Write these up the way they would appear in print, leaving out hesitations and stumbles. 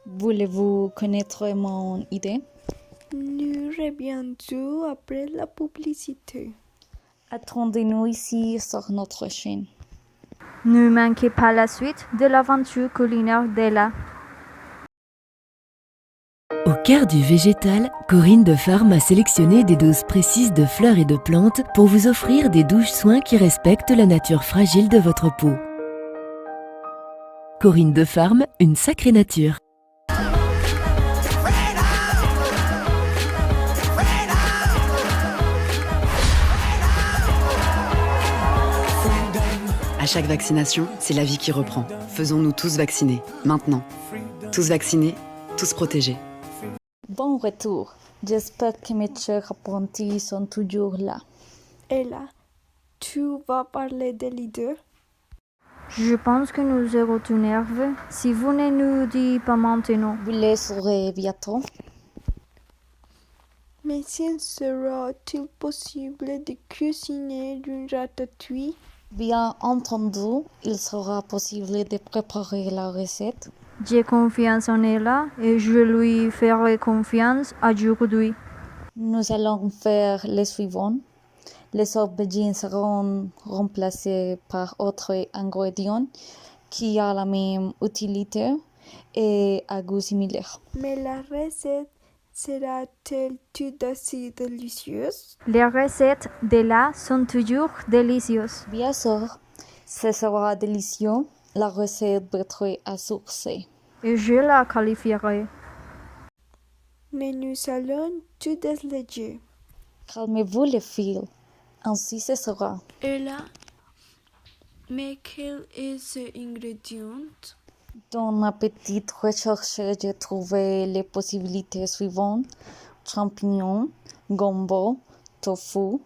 Voulez-vous connaître mon idée? Nous reviendrons après la publicité. Attendez-nous ici sur notre chaîne. Ne manquez pas la suite de l'aventure culinaire d'Ella. Au cœur du végétal, Corinne de Farm a sélectionné des doses précises de fleurs et de plantes pour vous offrir des douches soins qui respectent la nature fragile de votre peau. Corinne de Farm, une sacrée nature. À chaque vaccination, c'est la vie qui reprend. Faisons-nous tous vacciner, maintenant. Tous vaccinés, tous protégés. Bon retour. J'espère que mes chers apprentis sont toujours là. Ella, tu vas parler des leaders? Je pense que nous serons tout nerveux si vous ne nous dites pas maintenant. Vous les saurez bientôt. Mais sera-t-il possible de cuisiner une ratatouille? Bien entendu, il sera possible de préparer la recette. J'ai confiance en Ella et je lui ferai confiance aujourd'hui. Nous allons faire les suivants. Les aubergines seront remplacées par autres ingrédients qui ont la même utilité et à goût similaire. Mais la recette sera-t-elle tout aussi délicieuse? Les recettes d'Ella sont toujours délicieuses. Bien sûr, ce sera délicieux. La recette peut être à succès. Et je la qualifierai. Mais nous allons tout déléguer. Calmez-vous les filles, ainsi ce sera. Ella, mais quel est cet ingrédient? Dans ma petite recherche, j'ai trouvé les possibilités suivantes: champignons, gombo, tofu,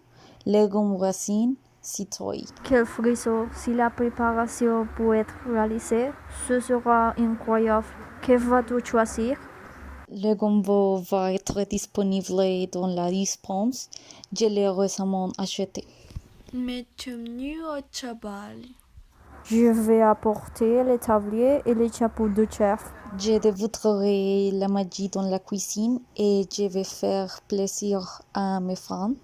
légumes racines, citrouilles. Quel frisson! Si la préparation peut être réalisée, ce sera incroyable. Que vas-tu choisir? Le gombo va être disponible dans la dispense. Je l'ai récemment acheté. Mettons-nous au travail. Je vais apporter les tabliers et les chapeaux de chef. Je dévoterai la magie dans la cuisine et je vais faire plaisir à mes fans.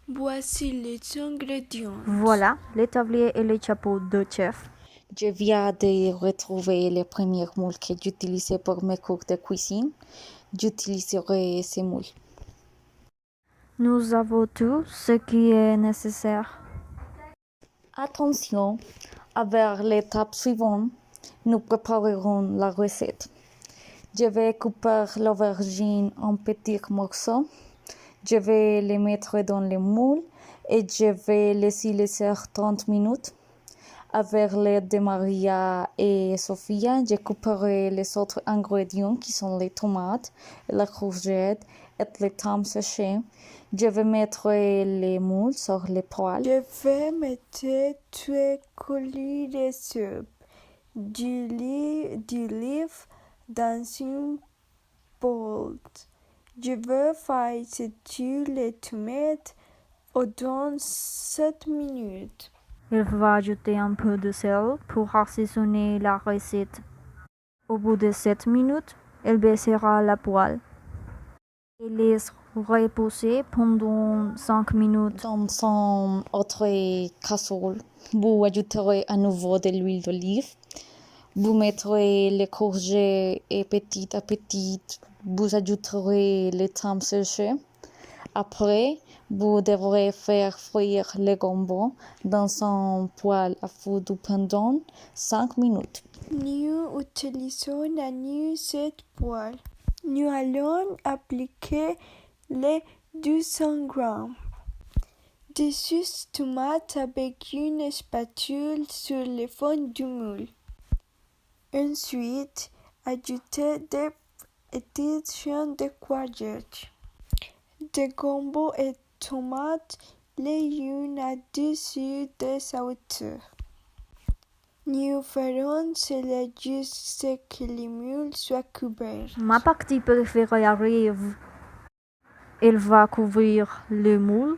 Voici les ingrédients. Voilà, les tabliers et les chapeaux de chef. Je viens de retrouver les premiers moules que j'utilisais pour mes cours de cuisine. J'utiliserai ces moules. Nous avons tout ce qui est nécessaire. Attention, avec l'étape suivante, nous préparerons la recette. Je vais couper l'aubergine en petits morceaux. Je vais les mettre dans le moule et je vais les laisser 30 minutes. Avec l'aide de Maria et Sofia, je couperai les autres ingrédients qui sont les tomates, la courgette et les tomates séchées. Je vais mettre les moules sur les poêles. Je vais mettre 3 coulis de soupe d'olive dans une boule. Je vais faire sécher les tomates pendant 7 minutes. Il va ajouter un peu de sel pour assaisonner la recette. Au bout de 7 minutes, il baissera la poêle et laisse reposer pendant 5 minutes. Dans son autre casserole, vous ajouterez à nouveau de l'huile d'olive. Vous mettrez les courgettes et petit à petit, vous ajouterez les tomates séchées. Après, vous devrez faire frire le gombo dans un poêle à foudre pendant 5 minutes. Nous utilisons cette poêle. Nous allons appliquer les 200 g de sauce tomate avec une spatule sur le fond du moule. Ensuite, ajoutez des petites chaînes de courgettes, de gombo et tomates les unes au-dessus des autres. Nous ferons cela jusqu'à ce que le moule soit couvert. Ma partie préférée arrive. Il va couvrir le moule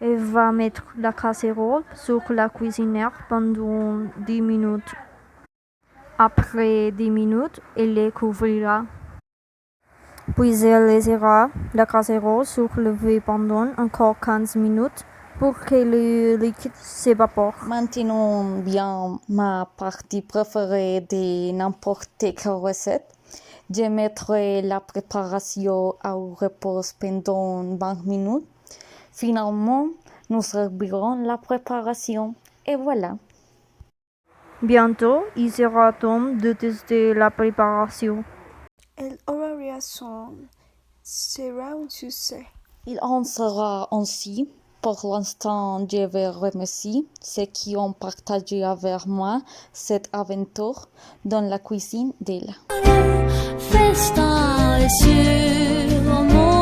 et va mettre la casserole sur la cuisinière pendant 10 minutes. Après 10 minutes, elle les couvrira. Puis elle laissera la casserole surlevée pendant encore 15 minutes pour que le liquide s'évapore. Maintenant bien ma partie préférée de n'importe quelle recette. Je mettrai la préparation au repos pendant 20 minutes. Finalement, nous servirons la préparation. Et voilà. Bientôt, il sera temps de tester la préparation. Elle aura raison. Sera un succès. Il en sera ainsi. Pour l'instant, je vais remercier ceux qui ont partagé avec moi cette aventure dans la cuisine d'Ella. Festin est sur mon